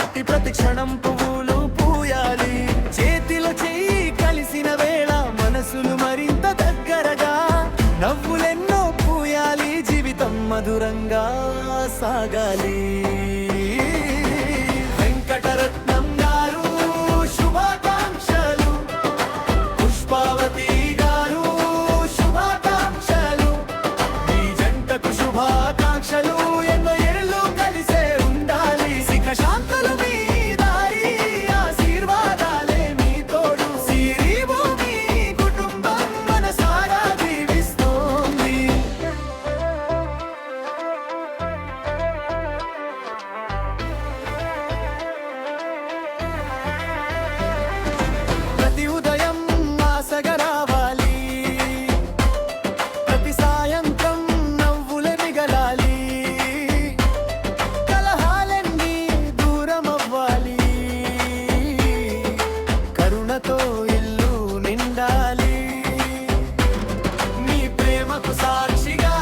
పెట్టి ప్రతి క్షణం పువ్వులు పూయాలి. చేతిలో చెయ్యి కలిసిన వేళ మనసులు మరింత దగ్గరగా, నవ్వులెన్నో పూయాలి, జీవితం మధురంగా సాగాలి. వెంకటరత్నం గారు శుభాకాంక్షలు, పుష్పావతి గారు శుభాకాంక్షలు, మీ జంటకు శుభాకాంక్షలు. ఎన్నో ఏళ్ళు కలిసే ఉండాలి, సుఖశాంతులు మీ దారి, ఆశీర్వాదాలే మీ తోడు. సిరి భూమి కుటుంబం మనసారా దీవిస్తోంది. ప్రతి ఉదయం ఆశగా రావాలి, ప్రతి సాయంత్రం నవ్వులే మిగలాలి, కలహాలన్నీ దూరం అవ్వాలి, కరుణతో ఇల్లు నిండాలి. మీ ప్రేమకు సాక్షిగా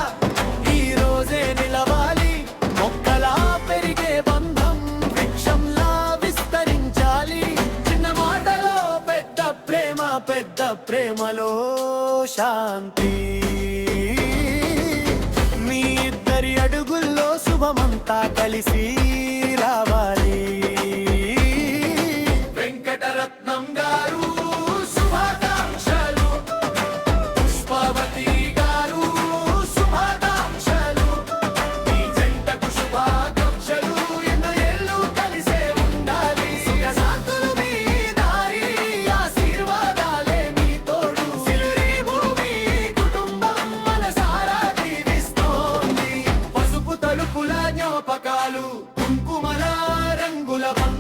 ఈ రోజే నిలవాలి, మొక్కలా పెరిగే బంధం వృక్షంలా విస్తరించాలి. చిన్న మాటలో పెద్ద ప్రేమ, పెద్ద ప్రేమలో శాంతి. మీ ఇద్దరి అడుగుల్లో శుభమంతా కలిసి రావాలి. వెంకటరత్నం గారు శుభాకాంక్షలు, పుష్పావతి గారు శుభాకాంక్షలు, మీ జంటకు శుభాకాంక్షలు. ఎన్నో ఏళ్ళు కలిసే ఉండాలి, సుఖశాంతులు మీ దారి, ఆశీర్వాదాలే మీ తోడు. సిరి భూమి కుటుంబం మనసారా దీవిస్తోంది. పసుపు తలుపుల జ్ఞాపకాలు, కుంకుమల రంగుల బంధం,